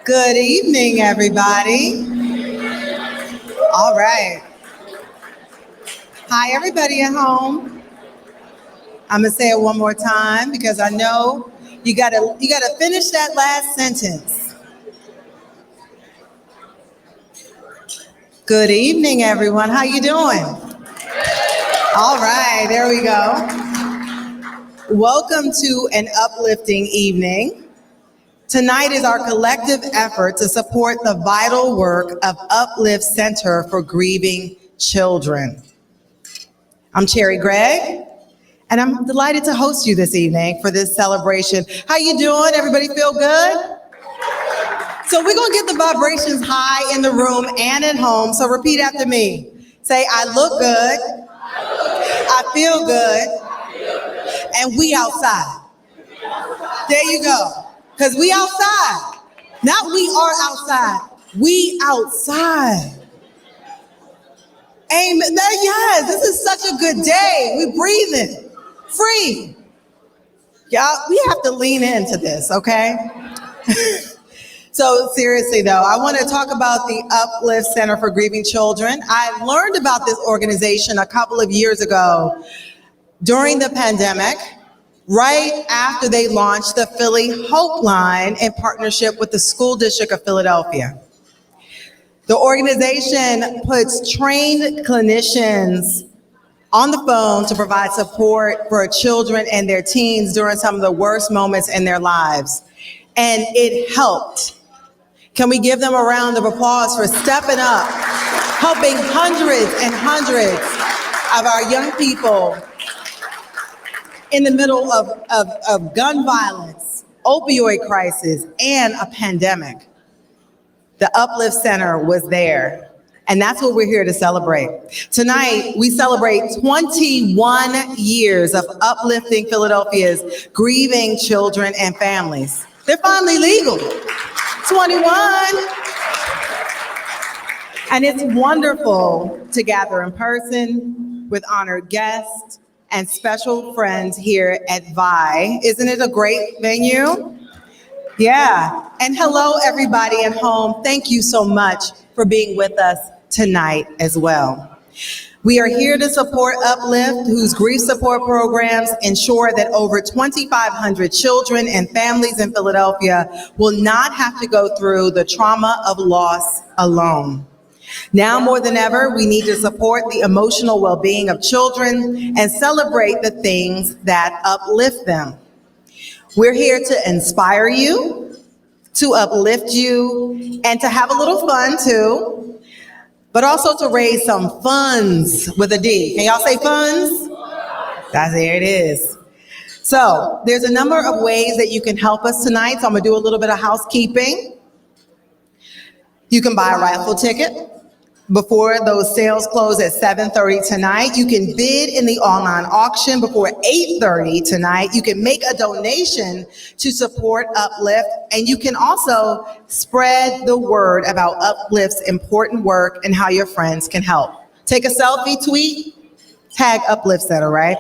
Good evening, everybody. All right. Hi, everybody at home. I'm gonna say it one more time because I know you gotta finish that last sentence. Good evening, everyone. How you doing? All right, there we go. Welcome to an uplifting evening. Tonight is our collective effort to support the vital work of Uplift Center for Grieving Children. I'm Cherri Gregg, and I'm delighted to host you this evening for this celebration. How you doing? Everybody feel good? So we're gonna get the vibrations high in the room and at home, so repeat after me. Say, I look good, I feel good, and we outside. There you go. Because we outside. Not we are outside. We outside. Amen. Yes, this is such a good day. We're breathing. Free. Y'all, we have to lean into this, okay? So seriously though, I want to talk about the Uplift Center for Grieving Children. I learned about this organization a couple of years ago during the pandemic, right after they launched the Philly Hope Line in partnership with the School District of Philadelphia. The organization puts trained clinicians on the phone to provide support for children and their teens during some of the worst moments in their lives. And it helped. Can we give them a round of applause for stepping up, helping hundreds and hundreds of our young people in the middle of gun violence, opioid crisis, and a pandemic. The Uplift Center was there, and that's what we're here to celebrate. Tonight, we celebrate 21 years of uplifting Philadelphia's grieving children and families. They're finally legal, 21. And it's wonderful to gather in person with honored guests and special friends here at WHYY. Isn't it a great venue? Yeah, and hello everybody at home. Thank you so much for being with us tonight as well. We are here to support Uplift, whose grief support programs ensure that over 2,500 children and families in Philadelphia will not have to go through the trauma of loss alone. Now more than ever, we need to support the emotional well-being of children and celebrate the things that uplift them. We're here to inspire you, to uplift you, and to have a little fun too, but also to raise some funds with a D. Can y'all say funds? There it is. So there's a number of ways that you can help us tonight. So I'm gonna do a little bit of housekeeping. You can buy a raffle ticket before those sales close at 7:30 tonight. You can bid in the online auction before 8:30 tonight. You can make a donation to support Uplift, and you can also spread the word about Uplift's important work and how your friends can help. Take a selfie, tweet, tag Uplift Center, right?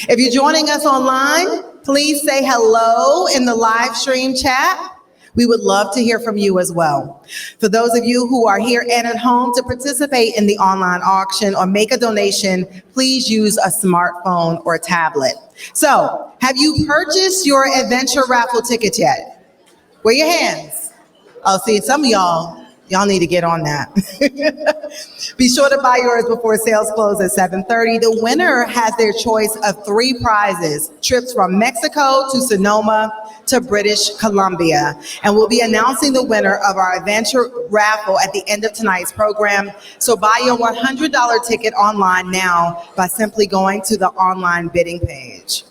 If you're joining us online, please say hello in the live stream chat. We would love to hear from you as well. For those of you who are here and at home, to participate in the online auction or make a donation, please use a smartphone or tablet. So, have you purchased your adventure raffle ticket yet? Wave your hands. Oh, see, some of y'all need to get on that. Be sure to buy yours before sales close at 7:30. The winner has their choice of 3 prizes: trips from Mexico to Sonoma to British Columbia. And we'll be announcing the winner of our adventure raffle at the end of tonight's program. So buy your $100 ticket online now by simply going to the online bidding page.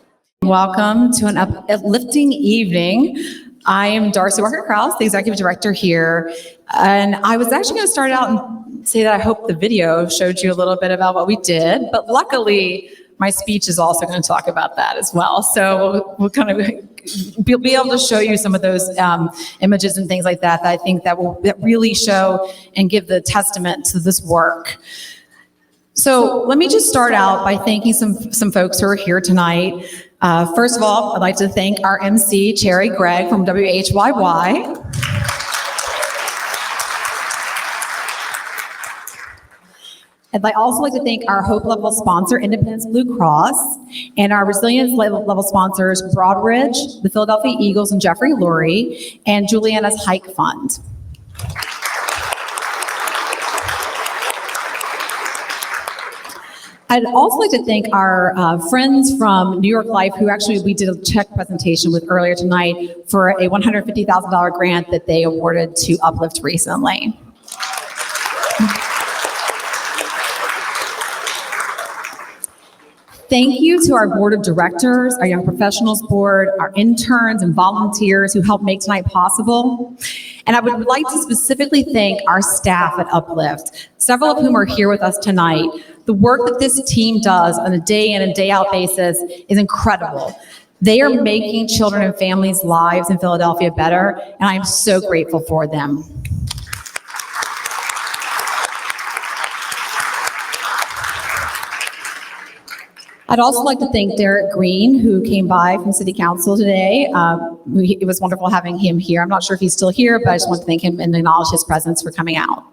Welcome to an uplifting evening. I am Darcy Krause, the executive director here. And I was actually going to start out and say that I hope the video showed you a little bit about what we did, but luckily my speech is also going to talk about that as well. So we'll kind of be able to show you some of those images and things like that I think that really show and give the testament to this work. So let me just start out by thanking some folks who are here tonight. First of all, I'd like to thank our MC, Cherri Gregg from WHYY. I'd also like to thank our Hope Level sponsor, Independence Blue Cross, and our Resilience Level sponsors, Broadridge, the Philadelphia Eagles and Jeffrey Lurie, and Juliana's Hike Fund. I'd also like to thank our friends from New York Life, who actually we did a check presentation with earlier tonight for a $150,000 grant that they awarded to Uplift recently. Thank you to our board of directors, our young professionals board, our interns and volunteers who helped make tonight possible. And I would like to specifically thank our staff at Uplift, several of whom are here with us tonight. The work that this team does on a day in and day out basis is incredible. They are making children and families' lives in Philadelphia better, and I am so grateful for them. I'd also like to thank Derek Green, who came by from City Council today. It was wonderful having him here. I'm not sure if he's still here, but I just want to thank him and acknowledge his presence for coming out.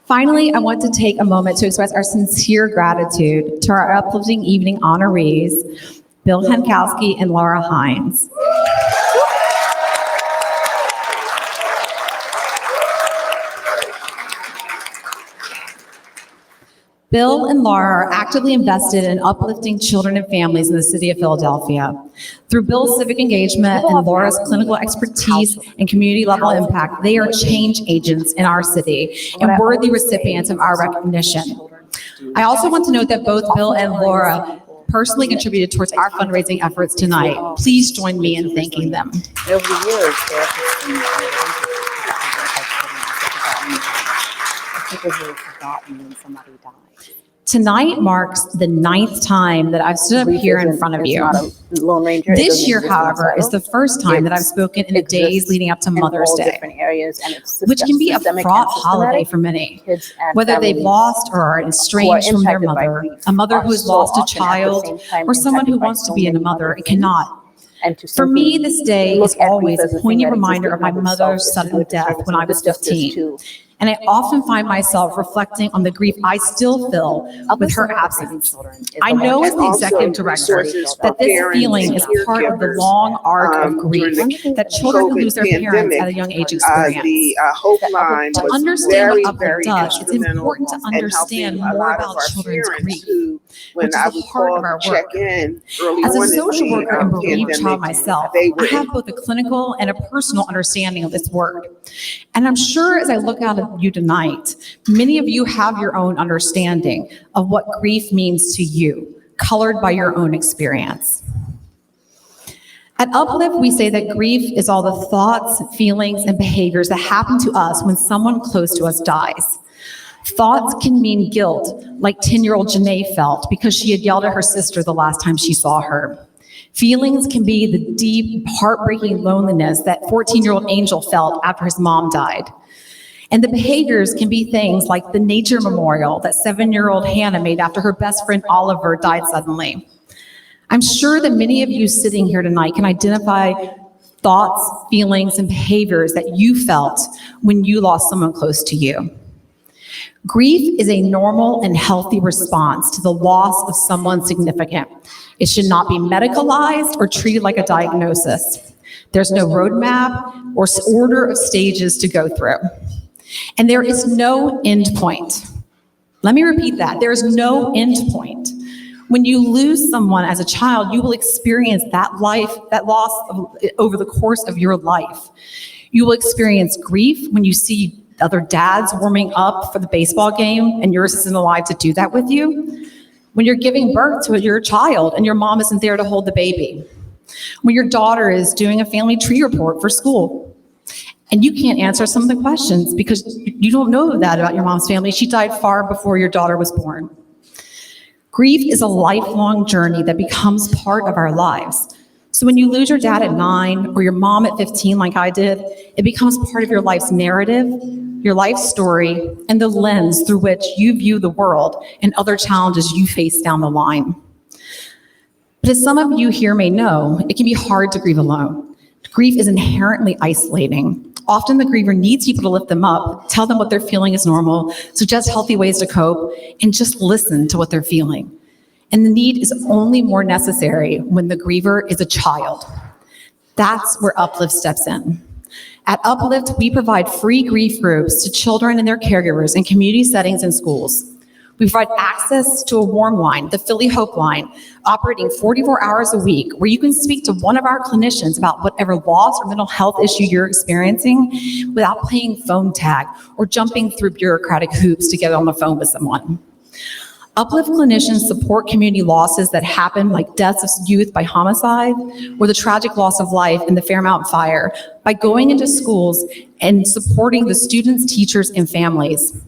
Finally, I want to take a moment to express our sincere gratitude to our Uplifting Evening honorees, Bill Hankowsky and Laura Hinds. Bill and Laura are actively invested in uplifting children and families in the city of Philadelphia. Through Bill's civic engagement and Laura's clinical expertise and community level impact, they are change agents in our city and worthy recipients of our recognition. I also want to note that both Bill and Laura personally contributed towards our fundraising efforts tonight. Please join me in thanking them. Over the years, there have been people who have forgotten when somebody died. Tonight marks the 9th time that I've stood up here in front of you. This year, however, is the first time that I've spoken in the days leading up to Mother's Day, which can be a fraught holiday for many, whether they've lost or are estranged from their mother, a mother who has lost a child, or someone who wants to be a mother and cannot. For me, this day is always a poignant reminder of my mother's sudden death when I was 15. And I often find myself reflecting on the grief I still feel with her absence. I know as the executive director that this feeling is part of the long arc of grief that children who lose their parents at a young age experience. To understand what Uplift does, it's important to understand more about children's grief, which is the heart of our work. As a social worker and bereaved child myself, I have both a clinical and a personal understanding of this word. And I'm sure as I look out at you tonight, many of you have your own understanding of what grief means to you, colored by your own experience. At Uplift, we say that grief is all the thoughts, feelings, and behaviors that happen to us when someone close to us dies. Thoughts can mean guilt, like 10-year-old Janae felt because she had yelled at her sister the last time she saw her. Feelings can be the deep, heartbreaking loneliness that 14-year-old Angel felt after his mom died. And the behaviors can be things like the nature memorial that 7-year-old Hannah made after her best friend Oliver died suddenly. I'm sure that many of you sitting here tonight can identify thoughts, feelings, and behaviors that you felt when you lost someone close to you. Grief is a normal and healthy response to the loss of someone significant. It should not be medicalized or treated like a diagnosis. There's no roadmap or order of stages to go through. And there is no end point. Let me repeat that. There is no end point. When you lose someone as a child, you will experience that loss over the course of your life. You will experience grief when you see other dads warming up for the baseball game and yours isn't alive to do that with you. When you're giving birth to your child and your mom isn't there to hold the baby. When your daughter is doing a family tree report for school and you can't answer some of the questions because you don't know that about your mom's family. She died far before your daughter was born. Grief is a lifelong journey that becomes part of our lives. So when you lose your dad at 9 or your mom at 15 like I did, it becomes part of your life's narrative, your life story, and the lens through which you view the world and other challenges you face down the line. But as some of you here may know, it can be hard to grieve alone. Grief is inherently isolating. Often the griever needs people to lift them up, tell them what they're feeling is normal, suggest healthy ways to cope, and just listen to what they're feeling. And the need is only more necessary when the griever is a child. That's where Uplift steps in. At Uplift, we provide free grief groups to children and their caregivers in community settings and schools. We provide access to a warm line, the Philly Hope Line, operating 44 hours a week, where you can speak to one of our clinicians about whatever loss or mental health issue you're experiencing without playing phone tag or jumping through bureaucratic hoops to get on the phone with someone. Uplift clinicians support community losses that happen, like deaths of youth by homicide or the tragic loss of life in the Fairmount fire, by going into schools and supporting the students, teachers, and families.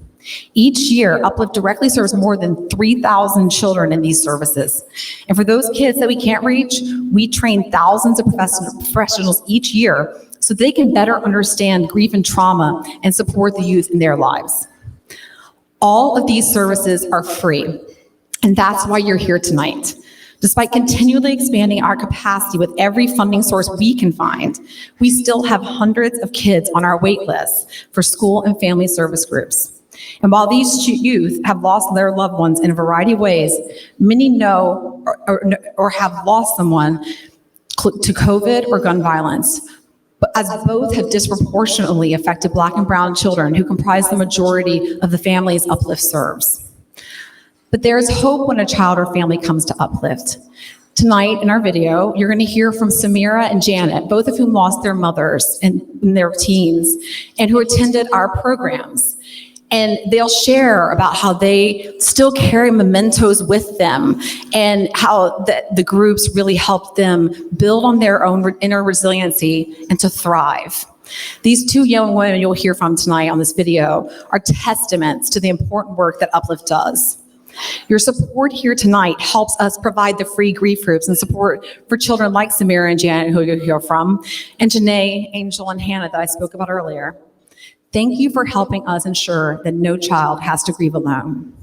Each year, Uplift directly serves more than 3,000 children in these services. And for those kids that we can't reach, we train thousands of professionals each year so they can better understand grief and trauma and support the youth in their lives. All of these services are free, and that's why you're here tonight. Despite continually expanding our capacity with every funding source we can find, we still have hundreds of kids on our wait list for school and family service groups. And while these youth have lost their loved ones in a variety of ways, many know or have lost someone to COVID or gun violence, but as both have disproportionately affected Black and brown children who comprise the majority of the families Uplift serves. But there is hope when a child or family comes to Uplift. Tonight in our video, you're going to hear from Samira and Janet, both of whom lost their mothers in their teens and who attended our programs. And they'll share about how they still carry mementos with them and how the groups really helped them build on their own inner resiliency and to thrive. These two young women you'll hear from tonight on this video are testaments to the important work that Uplift does. Your support here tonight helps us provide the free grief groups and support for children like Samira and Janet, who you'll hear from, and Janae, Angel, and Hannah that I spoke about earlier. Thank you for helping us ensure that no child has to grieve alone.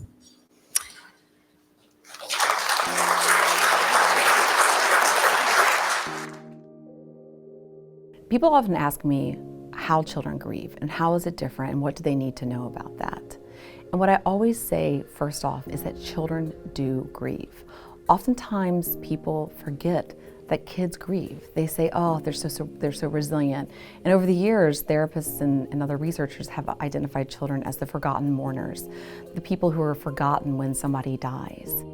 People often ask me how children grieve and how is it different and what do they need to know about that? And what I always say first off is that children do grieve. Oftentimes people forget that kids grieve. They say, oh, they're so resilient. And over the years, therapists and other researchers have identified children as the forgotten mourners, the people who are forgotten when somebody dies.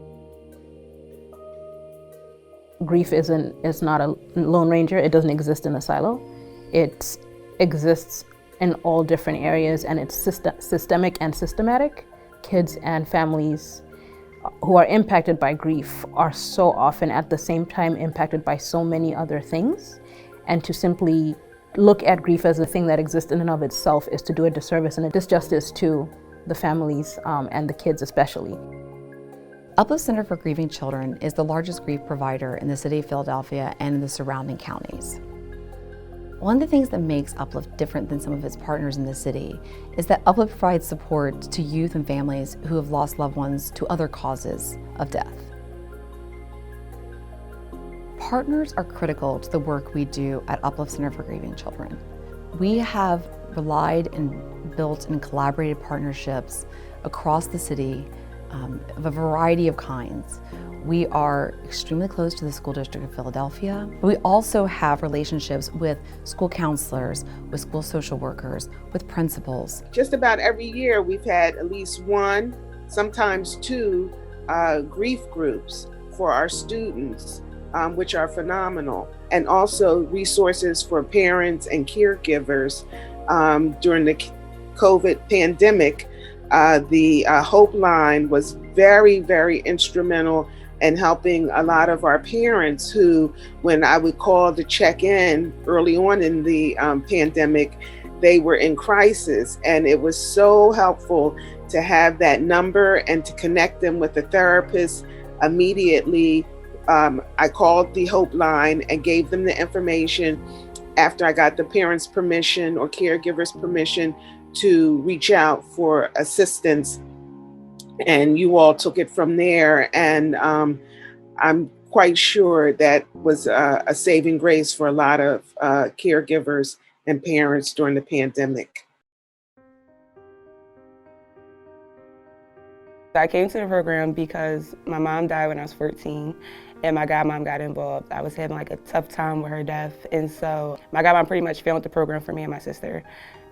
Grief is not a lone ranger. It doesn't exist in a silo. It exists in all different areas, and it's systemic and systematic. Kids and families who are impacted by grief are so often at the same time impacted by so many other things. And to simply look at grief as a thing that exists in and of itself is to do a disservice and a disjustice to the families and the kids especially. Uplift Center for Grieving Children is the largest grief provider in the city of Philadelphia and in the surrounding counties. One of the things that makes Uplift different than some of its partners in the city is that Uplift provides support to youth and families who have lost loved ones to other causes of death. Partners are critical to the work we do at Uplift Center for Grieving Children. We have relied and built and collaborated partnerships across the city of a variety of kinds. We are extremely close to the school district of Philadelphia. We also have relationships with school counselors, with school social workers, with principals. Just about every year we've had at least one, sometimes two, grief groups for our students, which are phenomenal. And also resources for parents and caregivers. During the COVID pandemic, the Hope Line was very, very instrumental in helping a lot of our parents who, when I would call to check in early on in the pandemic, they were in crisis. And it was so helpful to have that number and to connect them with a therapist immediately. I called the Hope Line and gave them the information after I got the parents' permission or caregivers' permission to reach out for assistance. And you all took it from there. And I'm quite sure that was a saving grace for a lot of caregivers and parents during the pandemic. I came to the program because my mom died when I was 14 and my godmom got involved. I was having like a tough time with her death, and so my godmom pretty much filmed the program for me and my sister.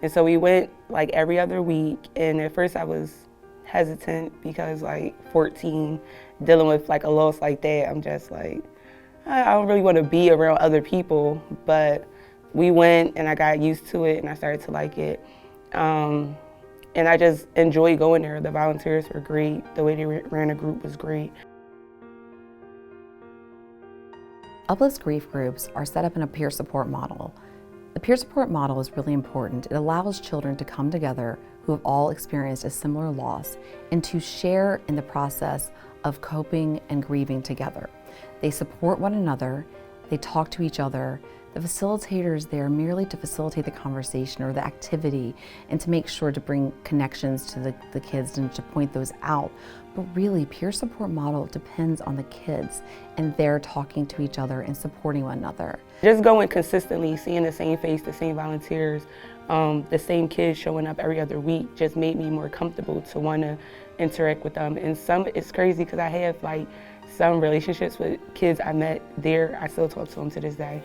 And so we went like every other week, and at first I was hesitant because like 14, dealing with like a loss like that, I'm just like, I don't really want to be around other people, but we went and I got used to it and I started to like it. And I just enjoy going there. The volunteers were great. The way they ran the group was great. Uplift's grief groups are set up in a peer support model. The peer support model is really important. It allows children to come together who have all experienced a similar loss and to share in the process of coping and grieving together. They support one another, they talk to each other. The facilitator is there merely to facilitate the conversation or the activity and to make sure to bring connections to the kids and to point those out. But really, peer support model depends on the kids and they're talking to each other and supporting one another. Just going consistently, seeing the same face, the same volunteers, the same kids showing up every other week just made me more comfortable to want to interact with them. And it's crazy because I have like some relationships with kids I met there. I still talk to them to this day.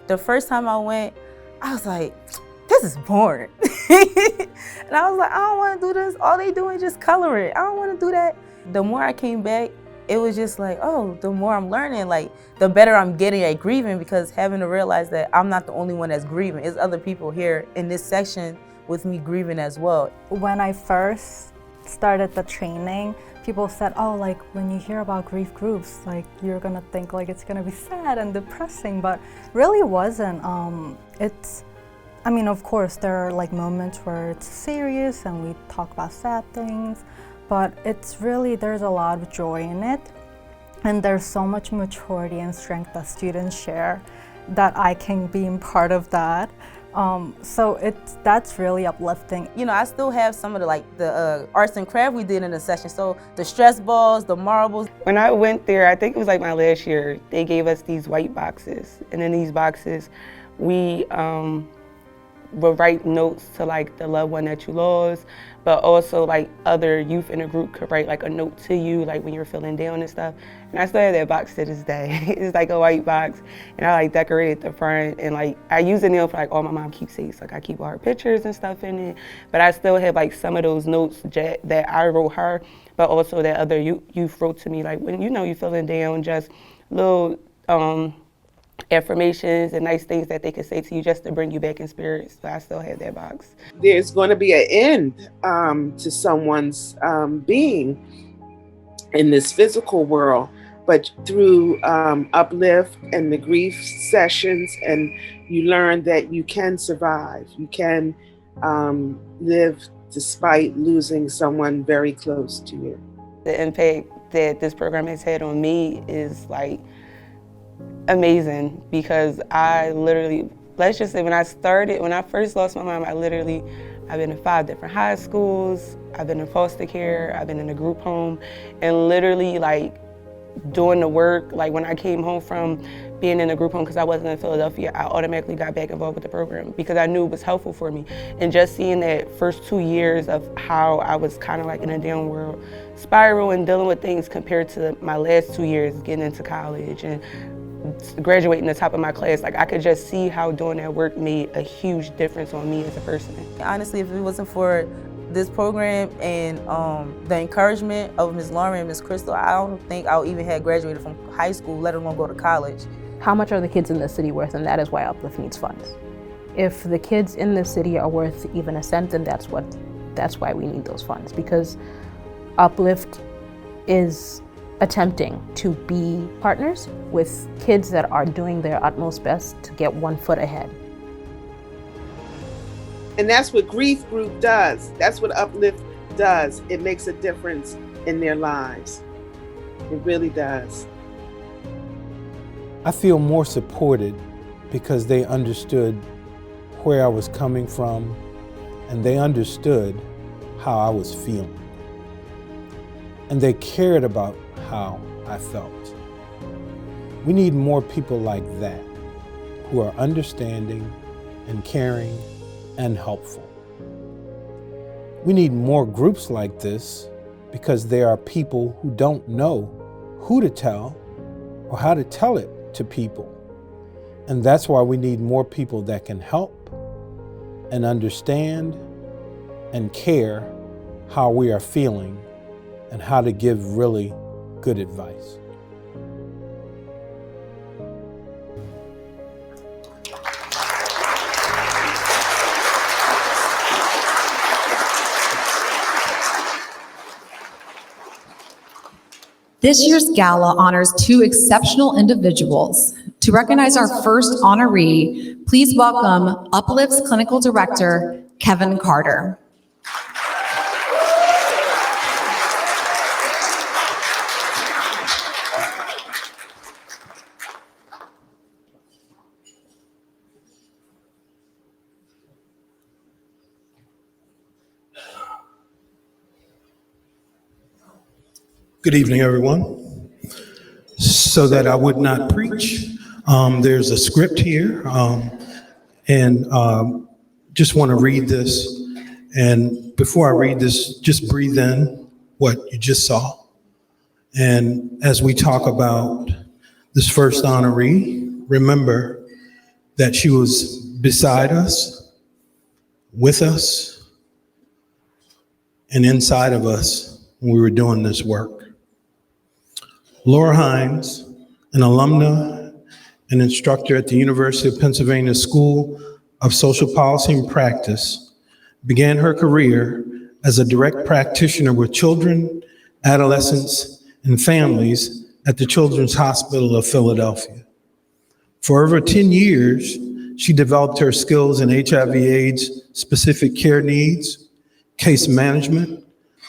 The first time I went, I was like, this is boring. And I was like, I don't want to do this. All they do is just color it. I don't want to do that. The more I came back, it was just like, oh, the more I'm learning, like the better I'm getting at grieving, because having to realize that I'm not the only one that's grieving. There's other people here in this section with me grieving as well. When I first started the training, people said, oh, like when you hear about grief groups, like you're gonna think like it's gonna be sad and depressing, but really wasn't. I mean, of course, there are like moments where it's serious and we talk about sad things, but it's really, there's a lot of joy in it. And there's so much maturity and strength that students share that I can be in part of that. So that's really uplifting. You know, I still have some of the arts and craft we did in the session. So the stress balls, the marbles. When I went there, I think it was like my last year, they gave us these white boxes. And in these boxes, we would write notes to like the loved one that you lost, but also like other youth in the group could write like a note to you, like when you're feeling down and stuff. And I still have that box to this day. It's like a white box, and I like decorated the front, and like I use it now for like all my mom keepsakes. Like I keep all her pictures and stuff in it, but I still have like some of those notes that I wrote her, but also that other youth wrote to me, like when you know you're feeling down, just little affirmations and nice things that they could say to you just to bring you back in spirits. So I still have that box. There's going to be an end to someone's being in this physical world, but through Uplift and the grief sessions, and you learn that you can survive, you can live despite losing someone very close to you. The impact that this program has had on me is like amazing, because I literally, let's just say when I first lost my mom, I've been in 5 different high schools, I've been in foster care, I've been in a group home, and literally like doing the work, like when I came home from being in a group home, because I wasn't in Philadelphia, I automatically got back involved with the program because I knew it was helpful for me. And just seeing that first 2 years of how I was kind of like in a downward spiral and dealing with things compared to my last 2 years getting into college and graduating the top of my class, like I could just see how doing that work made a huge difference on me as a person. Honestly, if it wasn't for this program and the encouragement of Ms. Lauren and Ms. Crystal, I don't think I would even have graduated from high school, let alone go to college. How much are the kids in the city worth? And that is why Uplift needs funds. If the kids in the city are worth even a cent, then that's why we need those funds, because Uplift is attempting to be partners with kids that are doing their utmost best to get 1 foot ahead. And that's what Grief Group does. That's what Uplift does. It makes a difference in their lives. It really does. I feel more supported because they understood where I was coming from, and they understood how I was feeling. And they cared about how I felt. We need more people like that, who are understanding and caring and helpful. We need more groups like this because there are people who don't know who to tell or how to tell it to people. And that's why we need more people that can help and understand and care how we are feeling and how to give really good advice. This year's gala honors two exceptional individuals. To recognize our first honoree, please welcome Uplift's Clinical Director, Kevin Carter. Good evening, everyone. So that I would not preach, there's a script here, and just want to read this. And before I read this, just breathe in what you just saw. And as we talk about this first honoree, remember that she was beside us, with us, and inside of us when we were doing this work. Laura Hinds, an alumna and instructor at the University of Pennsylvania School of Social Policy and Practice, began her career as a direct practitioner with children, adolescents, and families at the Children's Hospital of Philadelphia. For over 10 years, she developed her skills in HIV/AIDS specific care needs, case management,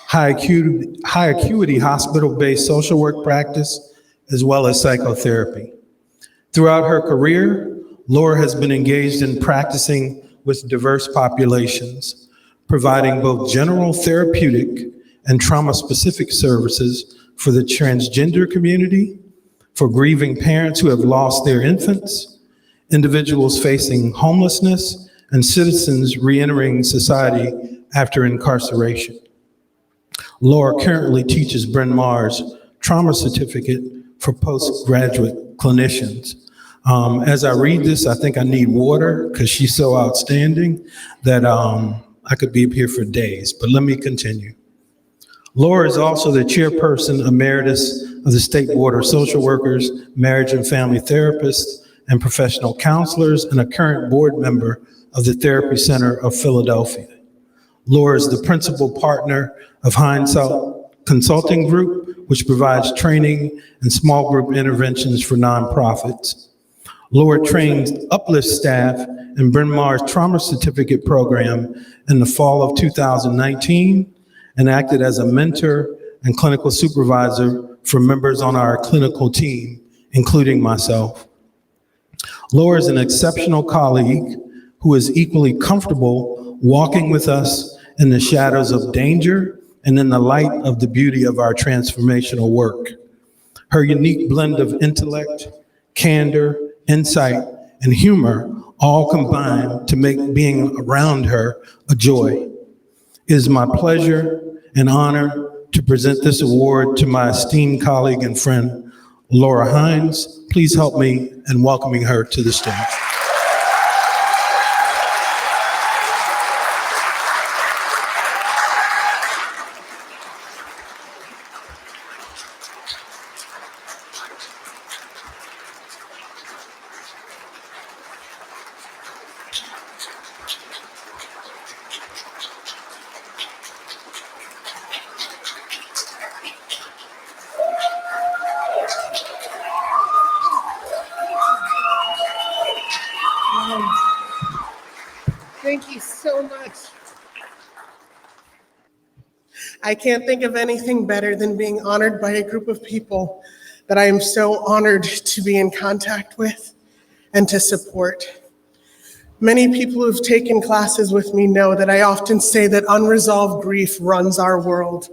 high acuity hospital-based social work practice, as well as psychotherapy. Throughout her career, Laura has been engaged in practicing with diverse populations, providing both general therapeutic and trauma-specific services for the transgender community, for grieving parents who have lost their infants, individuals facing homelessness, and citizens re-entering society after incarceration. Laura currently teaches Bryn Mawr's trauma certificate for postgraduate clinicians. As I read this, I think I need water because she's so outstanding that I could be up here for days, but let me continue. Laura is also the chairperson emeritus of the State Board of Social Workers, Marriage and Family Therapists, and Professional Counselors, and a current board member of the Therapy Center of Philadelphia. Laura is the principal partner of Hindsight Consulting Group, which provides training and small group interventions for nonprofits. Laura trained Uplift staff in Bryn Mawr's Trauma Certificate program in the fall of 2019 and acted as a mentor and clinical supervisor for members on our clinical team, including myself. Laura is an exceptional colleague who is equally comfortable walking with us in the shadows of danger and in the light of the beauty of our transformational work. Her unique blend of intellect, candor, insight, and humor all combine to make being around her a joy. It is my pleasure and honor to present this award to my esteemed colleague and friend, Laura Hinds. Please help me in welcoming her to the stage. Thank you so much. I can't think of anything better than being honored by a group of people that I am so honored to be in contact with and to support. Many people who've taken classes with me know that I often say that unresolved grief runs our world.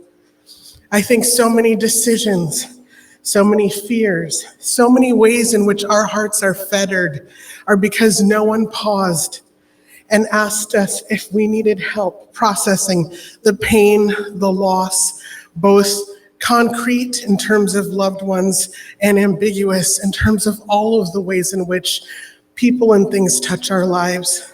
I think so many decisions, so many fears, so many ways in which our hearts are fettered are because no one paused and asked us if we needed help processing the pain, the loss, both concrete in terms of loved ones and ambiguous in terms of all of the ways in which people and things touch our lives.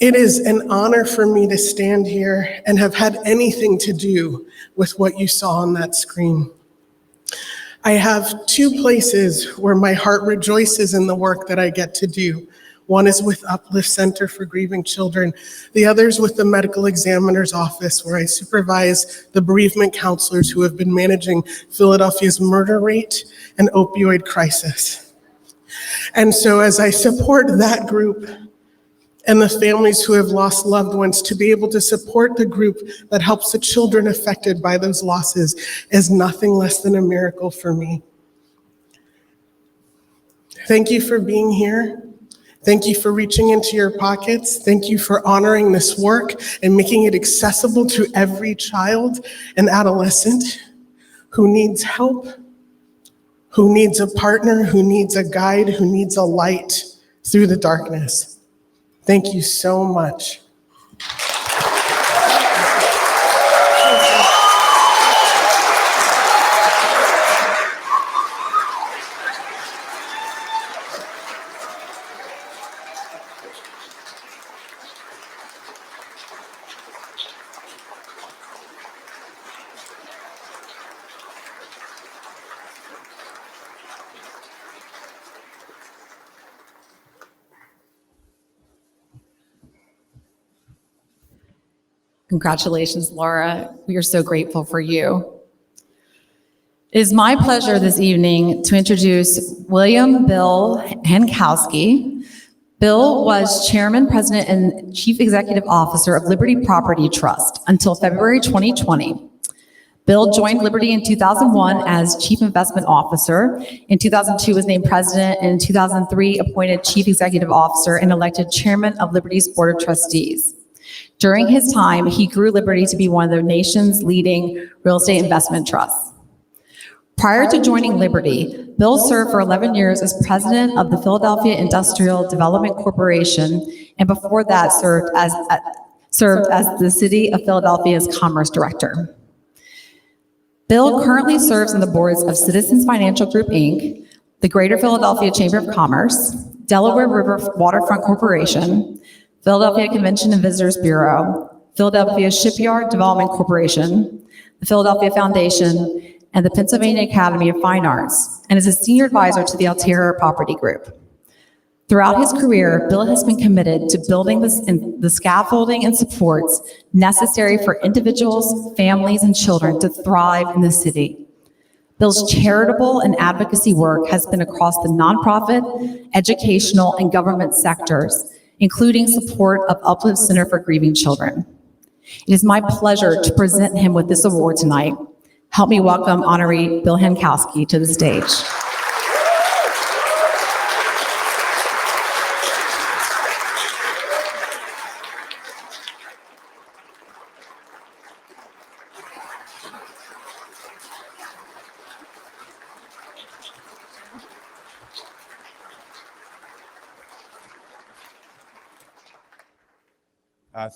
It is an honor for me to stand here and have had anything to do with what you saw on that screen. I have two places where my heart rejoices in the work that I get to do. One is with Uplift Center for Grieving Children. The other is with the medical examiner's office, where I supervise the bereavement counselors who have been managing Philadelphia's murder rate and opioid crisis. And so as I support that group and the families who have lost loved ones, to be able to support the group that helps the children affected by those losses is nothing less than a miracle for me. Thank you for being here. Thank you for reaching into your pockets. Thank you for honoring this work and making it accessible to every child and adolescent who needs help, who needs a partner, who needs a guide, who needs a light through the darkness. Thank you so much. Congratulations, Laura. We are so grateful for you. It is my pleasure this evening to introduce William Bill Hankowsky. Bill was Chairman, President, and Chief Executive Officer of Liberty Property Trust until February 2020. Bill joined Liberty in 2001 as Chief Investment Officer. In 2002 was named President, and in 2003 appointed Chief Executive Officer and elected Chairman of Liberty's Board of Trustees. During his time, he grew Liberty to be one of the nation's leading real estate investment trusts. Prior to joining Liberty, Bill served for 11 years as president of the Philadelphia Industrial Development Corporation, and before that served as the City of Philadelphia's Commerce Director. Bill currently serves on the boards of Citizens Financial Group, Inc., the Greater Philadelphia Chamber of Commerce, Delaware River Waterfront Corporation, Philadelphia Convention and Visitors Bureau, Philadelphia Shipyard Development Corporation, the Philadelphia Foundation, and the Pennsylvania Academy of Fine Arts, and is a senior advisor to the Altera Property Group. Throughout his career, Bill has been committed to building the scaffolding and supports necessary for individuals, families, and children to thrive in the city. Bill's charitable and advocacy work has been across the nonprofit, educational, and government sectors, including support of Uplift Center for Grieving Children. It is my pleasure to present him with this award tonight. Help me welcome honoree Bill Hankowsky to the stage.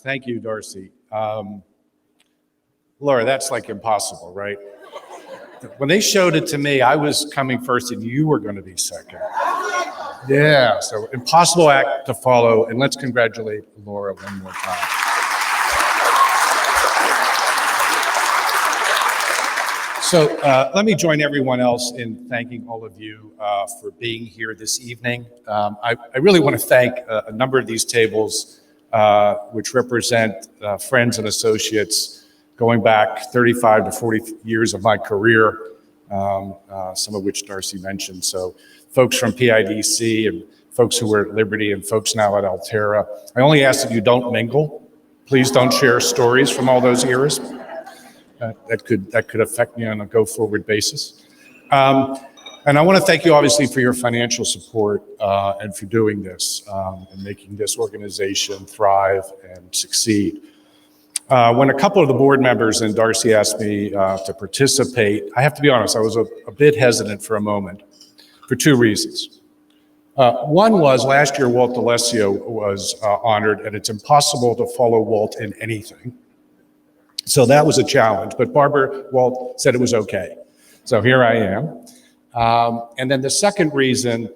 Thank you, Darcy. Laura, that's like impossible, right? When they showed it to me, I was coming first and you were going to be second. Yeah, so impossible act to follow, and let's congratulate Laura one more time. So let me join everyone else in thanking all of you for being here this evening. I really want to thank a number of these tables which represent friends and associates going back 35 to 40 years of my career, some of which Darcy mentioned. So folks from PIDC and folks who were at Liberty and folks now at Altera. I only ask that you don't mingle. Please don't share stories from all those eras. That could affect me on a go-forward basis. And I want to thank you, obviously, for your financial support and for doing this and making this organization thrive and succeed. When a couple of the board members and Darcy asked me to participate, I have to be honest, I was a bit hesitant for a moment for two reasons. One was last year, Walt D'Alessio was honored, and it's impossible to follow Walt in anything. So that was a challenge, but Walt said it was okay. So here I am. And then the second reason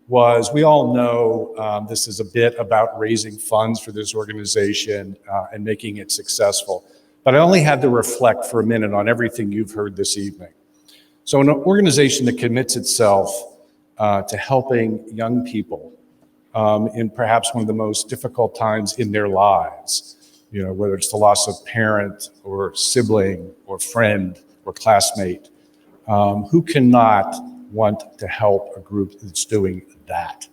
was, we all know this is a bit about raising funds for this organization and making it successful. But I only had to reflect for a minute on everything you've heard this evening. So an organization that commits itself to helping young people in perhaps one of the most difficult times in their lives, you know, whether it's the loss of parent or sibling or friend or classmate, who cannot want to help a group that's doing that?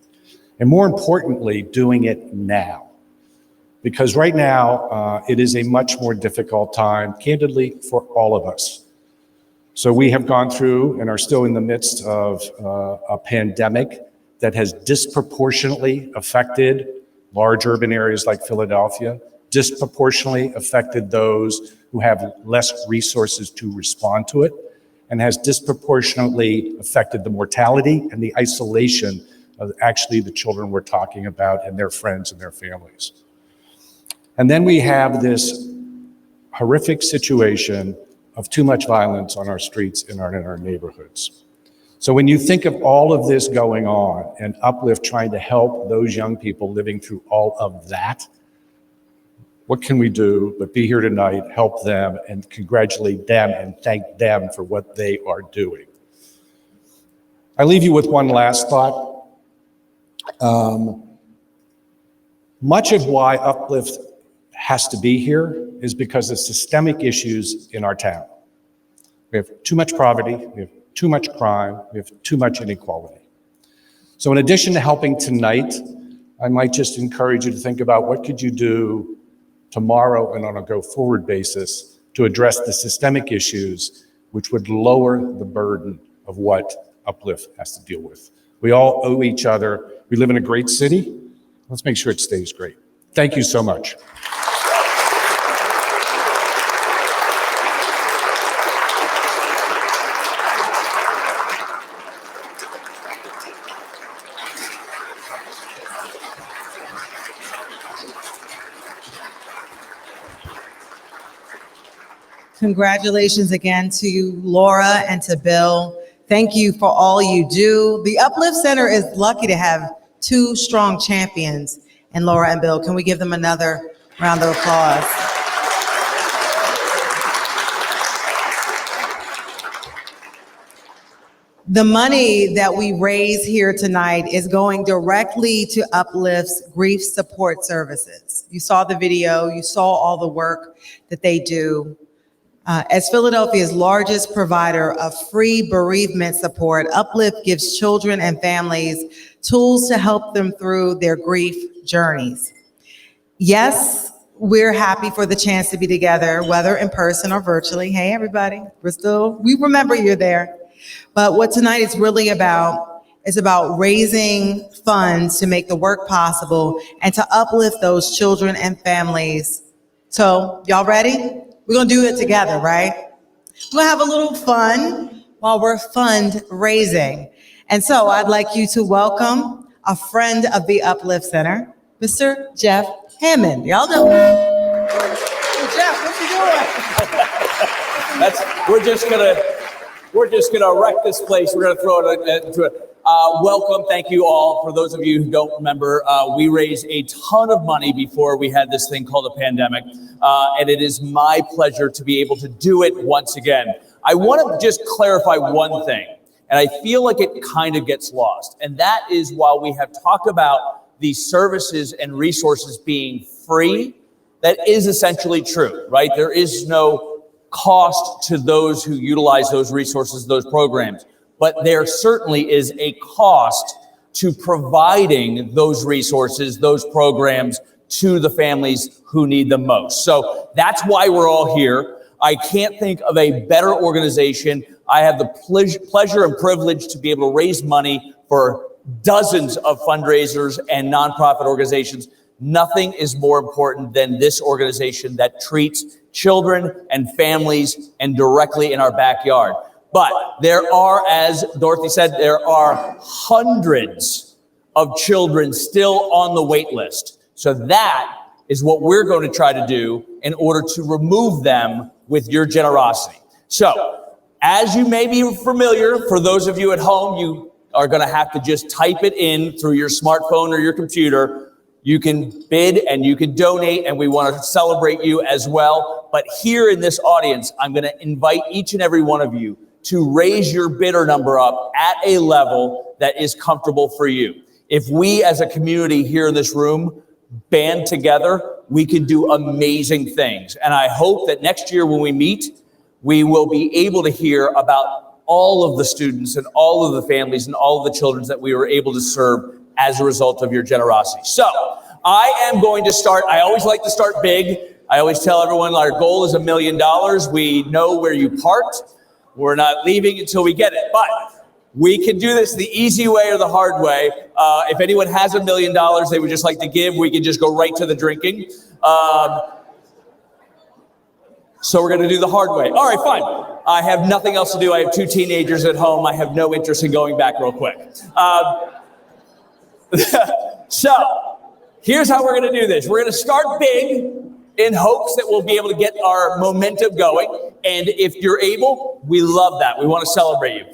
And more importantly, doing it now. Because right now, it is a much more difficult time, candidly, for all of us. So we have gone through and are still in the midst of a pandemic that has disproportionately affected large urban areas like Philadelphia, disproportionately affected those who have less resources to respond to it, and has disproportionately affected the mortality and the isolation of actually the children we're talking about and their friends and their families. And then we have this horrific situation of too much violence on our streets in our neighborhoods. So when you think of all of this going on and Uplift trying to help those young people living through all of that, what can we do but be here tonight, help them, and congratulate them and thank them for what they are doing? I leave you with one last thought. Much of why Uplift has to be here is because of systemic issues in our town. We have too much poverty, we have too much crime, we have too much inequality. So in addition to helping tonight, I might just encourage you to think about what could you do tomorrow and on a go-forward basis to address the systemic issues which would lower the burden of what Uplift has to deal with. We all owe each other. We live in a great city. Let's make sure it stays great. Thank you so much. Congratulations again to you, Laura, and to Bill. Thank you for all you do. The Uplift Center is lucky to have two strong champions in Laura and Bill. Can we give them another round of applause? The money that we raise here tonight is going directly to Uplift's grief support services. You saw the video, you saw all the work that they do. As Philadelphia's largest provider of free bereavement support, Uplift gives children and families tools to help them through their grief journeys. Yes, we're happy for the chance to be together, whether in person or virtually. Hey, everybody, we remember you're there. But what tonight is really about is about raising funds to make the work possible and to uplift those children and families. So, y'all ready? We're gonna do it together, right? We're gonna have a little fun while we're fundraising. And so I'd like you to welcome a friend of the Uplift Center, Mr. Jeff Hammond. Y'all know him. Hey, Jeff, what you doing? We're just gonna wreck this place. We're gonna throw it into it. Welcome, thank you all. For those of you who don't remember, we raised a ton of money before we had this thing called a pandemic, and it is my pleasure to be able to do it once again. I want to just clarify one thing, and I feel like it kind of gets lost, and that is while we have talked about these services and resources being free, that is essentially true, right? There is no cost to those who utilize those resources, those programs. But there certainly is a cost to providing those resources, those programs to the families who need them most. So that's why we're all here. I can't think of a better organization. I have the pleasure and privilege to be able to raise money for dozens of fundraisers and nonprofit organizations. Nothing is more important than this organization that treats children and families and directly in our backyard. But there are, as Dorothy said, there are hundreds of children still on the wait list. So that is what we're going to try to do in order to remove them with your generosity. So, as you may be familiar, for those of you at home, you are going to have to just type it in through your smartphone or your computer. You can bid and you can donate, and we want to celebrate you as well. But here in this audience, I'm going to invite each and every one of you to raise your bidder number up at a level that is comfortable for you. If we as a community here in this room band together, we can do amazing things. And I hope that next year when we meet, we will be able to hear about all of the students and all of the families and all of the children that we were able to serve as a result of your generosity. So I am going to start. I always like to start big. I always tell everyone our goal is $1 million. We know where you parked. We're not leaving until we get it. But we can do this the easy way or the hard way. If anyone has $1 million they would just like to give, we can just go right to the drinking. So we're going to do the hard way. All right, fine. I have nothing else to do. I have 2 teenagers at home. I have no interest in going back real quick. So here's how we're going to do this. We're going to start big in hopes that we'll be able to get our momentum going. And if you're able, we love that. We want to celebrate you.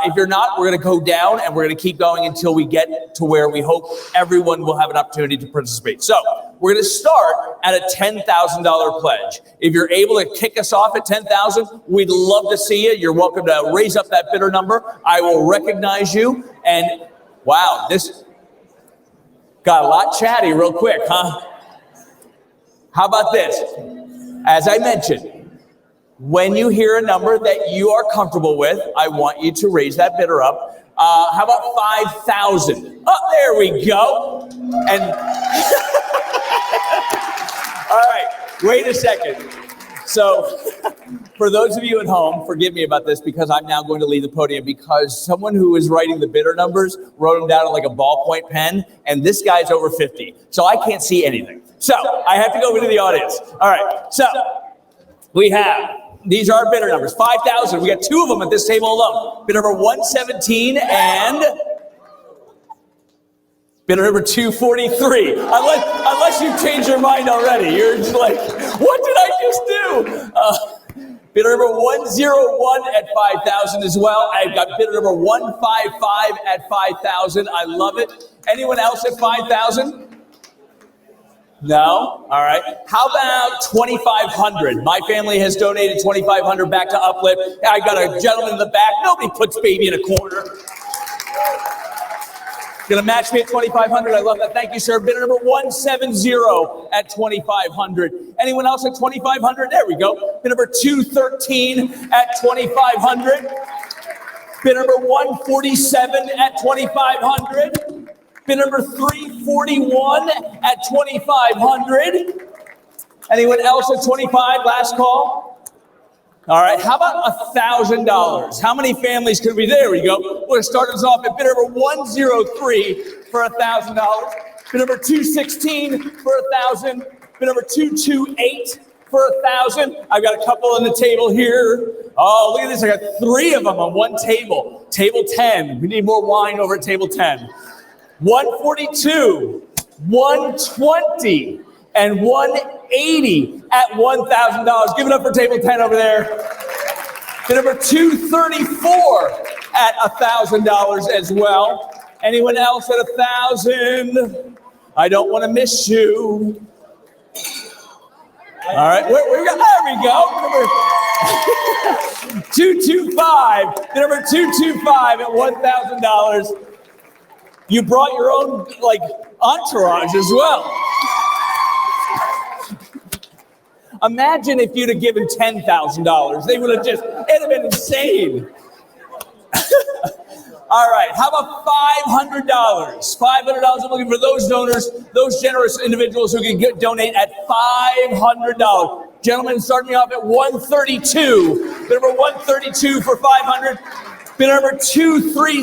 If you're not, we're going to go down and we're going to keep going until we get to where we hope everyone will have an opportunity to participate. So we're going to start at a $10,000 pledge. If you're able to kick us off at $10,000, we'd love to see you. You're welcome to raise up that bidder number. I will recognize you. And wow, this got a lot chatty real quick, huh? How about this? As I mentioned, when you hear a number that you are comfortable with, I want you to raise that bidder up. How about 5,000? Oh, there we go. And all right, wait a second. So for those of you at home, forgive me about this because I'm now going to leave the podium because someone who is writing the bidder numbers wrote them down on like a ballpoint pen, and this guy's over 50. So I can't see anything. So I have to go into the audience. All right, so we have, these are our bidder numbers, 5,000. We got 2 of them at this table alone. Bidder number 117 and bidder number 243. Unless you've changed your mind already. You're just like, what did I just do? Bidder number 101 at 5,000 as well. I've got bidder number 155 at 5,000. I love it. Anyone else at 5,000? No? All right. How about 2,500? My family has donated 2,500 back to Uplift. I got a gentleman in the back. Nobody puts baby in a corner. Gonna match me at 2,500. I love that. Thank you, sir. Bidder number 170 at 2,500. Anyone else at 2,500? There we go. Bidder number 213 at 2,500. Bidder number 147 at 2,500. Bid number 341 at 2,500. Anyone else at 25? Last call. All right. How about $1,000? How many families could we? There we go. We're going to start us off at bid number 103 for $1,000. Bid number 216 for $1,000. Bid number 228 for $1,000. I've got a couple on the table here. Oh, look at this. I got 3 of them on one table. Table 10. We need more wine over at table 10. 142, 120, and 180 at $1,000. Give it up for table 10 over there. Bid number 234 at $1,000 as well. Anyone else at 1,000? I don't want to miss you. All right, there we go. Number 225. Bid number 225 at $1,000. You brought your own, entourage as well. Imagine if you'd have given $10,000. They would have it'd have been insane. All right, how about $500? $500, I'm looking for those donors, those generous individuals who can donate at $500. Gentlemen, start me off at 132. Bid number 132 for $500. Bid number 230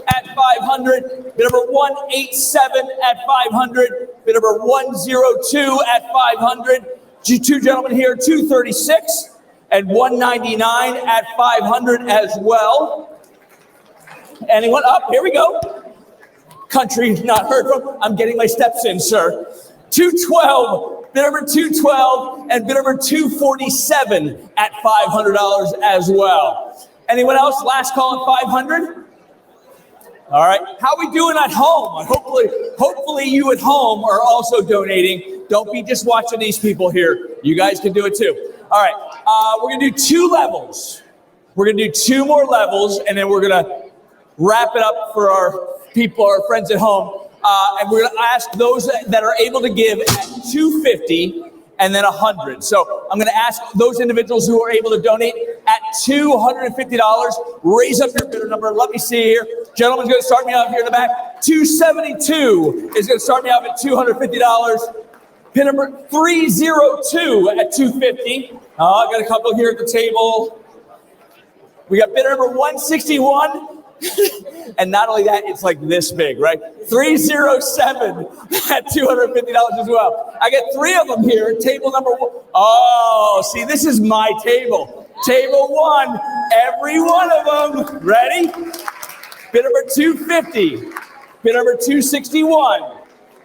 at $500. Bid number 187 at $500. Bid number 102 at $500. 2 gentlemen here, 236 and 199 at $500 as well. Anyone up? Here we go. country not heard from. I'm getting my steps in, sir. 212, bid number 212, and bid number 247 at $500 as well. Anyone else? Last call at 500? All right. How are we doing at home? Hopefully you at home are also donating. Don't be just watching these people here. You guys can do it too. All right. We're going to do 2 levels. We're going to do 2 more levels, and then we're going to wrap it up for our people, our friends at home. And we're going to ask those that are able to give at $250 and then $100. So I'm going to ask those individuals who are able to donate at $250. Raise up your bidder number. Let me see here. Gentleman's going to start me off here in the back. 272 is going to start me off at $250. Bid number 302 at $250. I got a couple here at the table. We got bidder number 161. And not only that, it's like this big, right? 307 at $250 as well. I got 3 of them here. Table number 1. Oh, see, this is my table. Table 1, every one of them. Ready? Bid number 250. Bid number 261.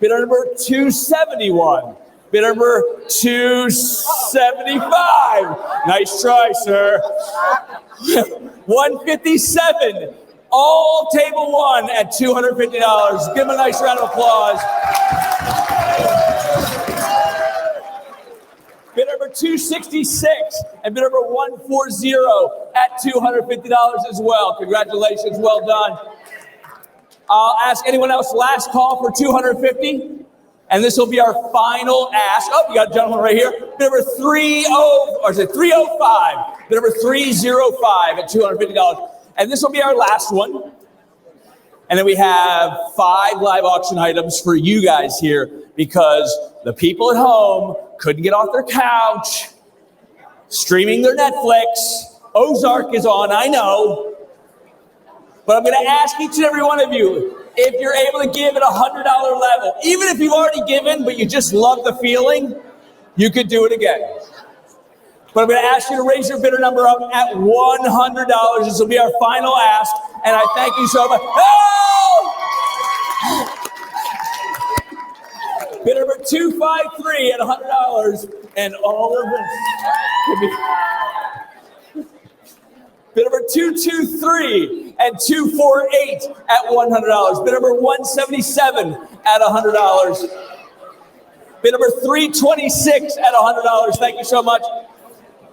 Bid number 271. Bid number 275. Nice try, sir. 157. All table 1 at $250. Give them a nice round of applause. Bid number 266 and bid number 140 at $250 as well. Congratulations, well done. I'll ask anyone else, last call for $250. And this will be our final ask. Oh, you got a gentleman right here. Bid number 305. Bid number 305 at $250. And this will be our last one. And then we have 5 live auction items for you guys here because the people at home couldn't get off their couch, streaming their Netflix. Ozark is on, I know. But I'm going to ask each and every one of you, if you're able to give at a $100 level, even if you've already given, but you just love the feeling, you could do it again. But I'm going to ask you to raise your bidder number up at $100. This will be our final ask, and I thank you so much. Oh! Bid number 253 at $100, and all of this. Bid number 223 and 248 at $100. Bid number 177 at $100. Bid number 326 at $100. Thank you so much.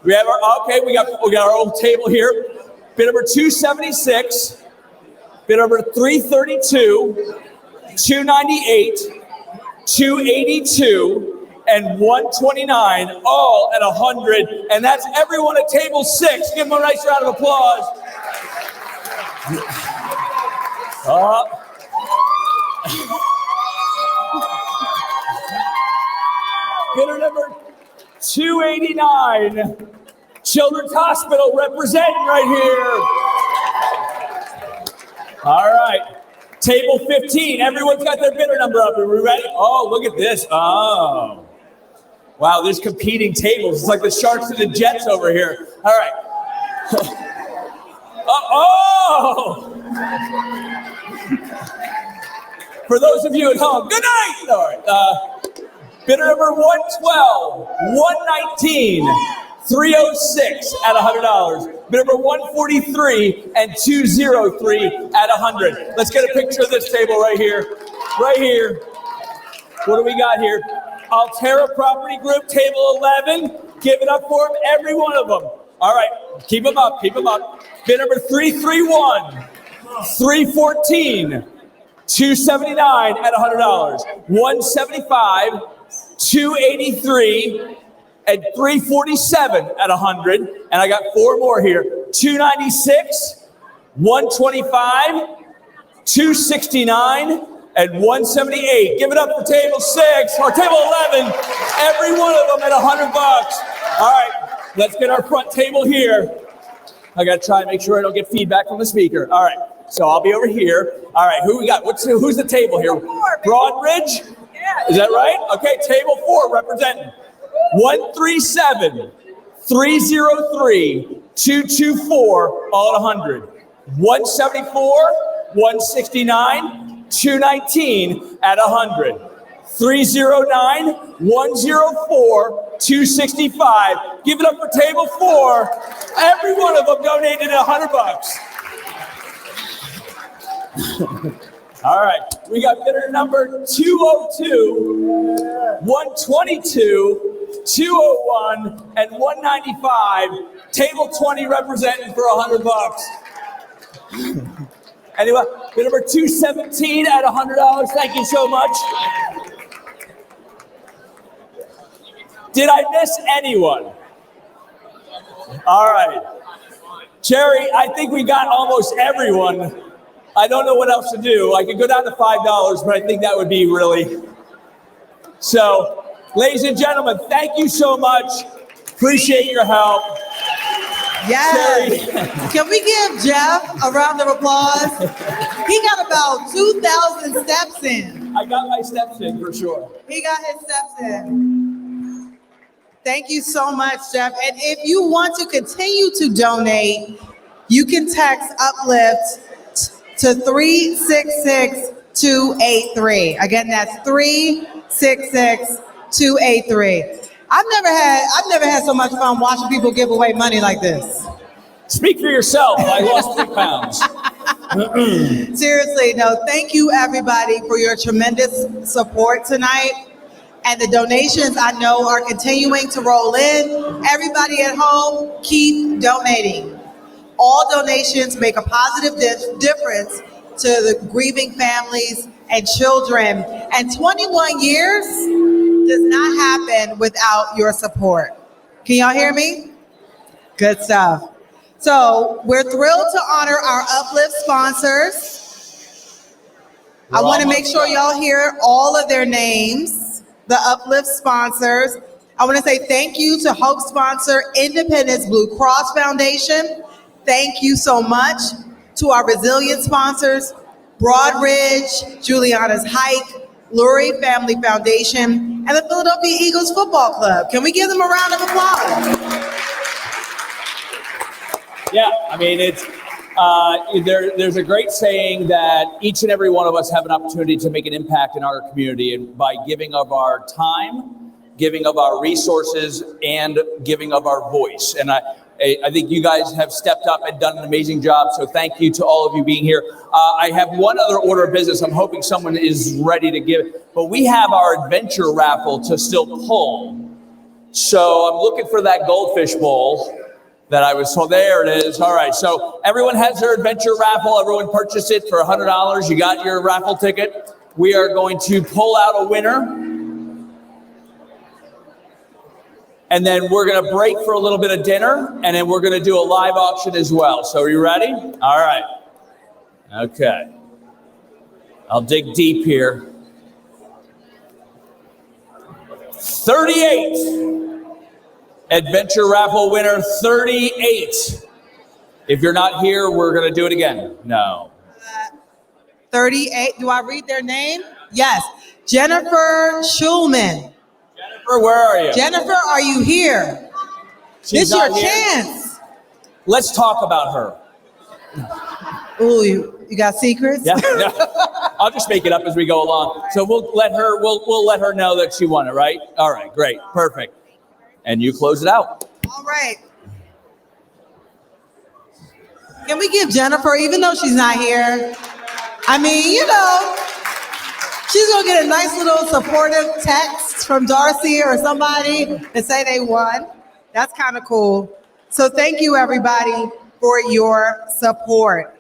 We have our we got our old table here. Bid number 276, bid number 332, 298, 282, and 129, all at 100, and that's everyone at table 6. Give them a nice round of applause. Bidder number 289, Children's Hospital representing right here. All right, table 15, everyone's got their bidder number up. Are we ready? Oh, look at this. Oh, wow, there's competing tables. It's like the Sharks and the Jets over here. All right. For those of you at home, good night. All right. Bidder number 112, 119, 306 at $100. Bid number 143 and 203 at $100. Let's get a picture of this table right here. Right here. What do we got here? Altera Property Group, table 11. Give it up for them, every one of them. All right, keep them up, keep them up. Bid number 331, 314, 279 at $100. 175, 283, and 347 at $100. And I got 4 more here. 296, 125, 269, and 178. Give it up for table 6 or table 11. Every one of them at $100. All right, let's get our front table here. I got to try and make sure I don't get feedback from the speaker. All right, so I'll be over here. All right, who we got? Who's the table here? Broadridge? Is that right? Okay, table 4 representing 137, 303, 224, all at 100. 174, 169, 219 at 100. 309-104-265. Give it up for table 4. Every one of them donated $100. All right, we got bidder number 202, 122, 201, and 195. Table 20 representing for $100. Anyway, bid number 217 at $100. Thank you so much. Did I miss anyone? All right. Cherri, I think we got almost everyone. I don't know what else to do. I could go down to $5, but I think that would be really... So, ladies and gentlemen, thank you so much. Appreciate your help. Yes. Cherri. Can we give Jeff a round of applause? He got about 2,000 steps in. I got my steps in for sure. He got his steps in. Thank you so much, Jeff. And if you want to continue to donate, you can text Uplift to 366-283. Again, that's 366-283. I've never had so much fun watching people give away money like this. Speak for yourself. I lost 3 pounds. Seriously, no, thank you everybody for your tremendous support tonight. And the donations I know are continuing to roll in. Everybody at home, keep donating. All donations make a positive difference to the grieving families and children. And 21 years does not happen without your support. Can y'all hear me? Good stuff. So we're thrilled to honor our Uplift sponsors. I want to make sure y'all hear all of their names, the Uplift sponsors. I want to say thank you to Hope sponsor Independence Blue Cross Foundation. Thank you so much to our resilient sponsors, Broadridge, Juliana's Hike, Lurie Family Foundation, and the Philadelphia Eagles Football Club. Can we give them a round of applause? Yeah, I mean, it's there's a great saying that each and every one of us have an opportunity to make an impact in our community, and by giving of our time, giving of our resources, and giving of our voice. And I think you guys have stepped up and done an amazing job, so thank you to all of you being here. I have one other order of business. I'm hoping someone is ready to give, but we have our adventure raffle to still pull. So I'm looking for that goldfish bowl that I was told. There it is. All right, so everyone has their adventure raffle. Everyone purchased it for $100. You got your raffle ticket. We are going to pull out a winner. And then we're going to break for a little bit of dinner, and then we're going to do a live auction as well. So are you ready? All right. Okay. I'll dig deep here. 38. Adventure raffle winner 38. If you're not here, we're going to do it again. No. 38. Do I read their name? Yes. Jennifer Schulman. Jennifer, where are you? Jennifer, are you here? This is your chance. Let's talk about her. Ooh, you got secrets? Yeah. I'll just make it up as we go along. So we'll let her know that she won it, right? All right, great, perfect. And you close it out. All right. Can we give Jennifer, even though she's not here? I mean, you know, she's gonna get a nice little supportive text from Darcy or somebody to say they won. That's kind of cool. So thank you everybody for your support.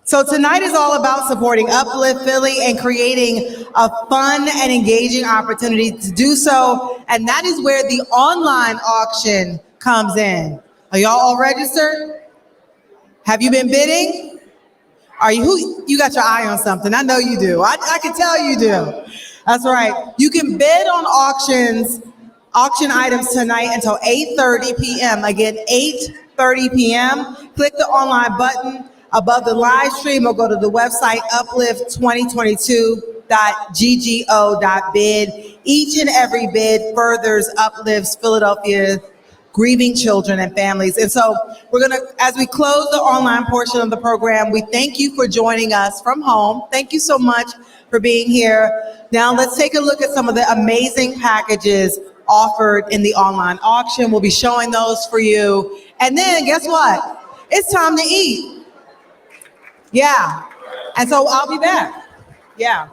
So tonight is all about supporting Uplift Philly and creating a fun and engaging opportunity to do so. And that is where the online auction comes in. Are y'all all registered? Have you been bidding? You got your eye on something. I know you do. I can tell you do. That's right. You can bid on auction items tonight until 8:30 p.m. Again, 8:30 p.m. Click the online button above the live stream or go to the website uplift2022.ggo.bid. Each and every bid furthers Uplift's Philadelphia grieving children and families. And so we're gonna, as we close the online portion of the program, we thank you for joining us from home. Thank you so much for being here. Now let's take a look at some of the amazing packages offered in the online auction. We'll be showing those for you. And then guess what? It's time to eat. Yeah. And so I'll be back. Yeah.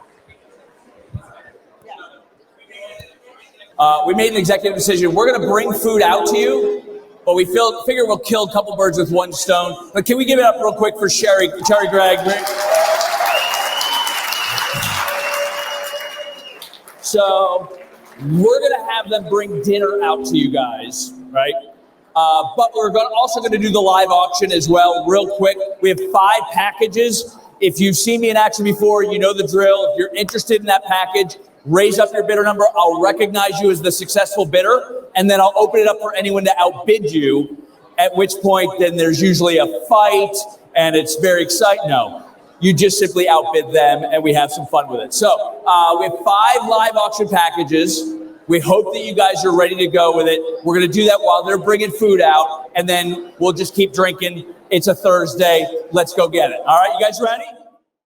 We made an executive decision. We're going to bring food out to you, but we figure we'll kill a couple birds with one stone. But can we give it up real quick for Cherri Gregg? So we're going to have them bring dinner out to you guys, right? But we're also going to do the live auction as well, real quick. We have 5 packages. If you've seen me in action before, you know the drill. If you're interested in that package, raise up your bidder number. I'll recognize you as the successful bidder, and then I'll open it up for anyone to outbid you, at which point then there's usually a fight, and it's very exciting. No, you just simply outbid them, and we have some fun with it. So we have 5 live auction packages. We hope that you guys are ready to go with it. We're going to do that while they're bringing food out, and then we'll just keep drinking. It's a Thursday. Let's go get it. All right, you guys ready?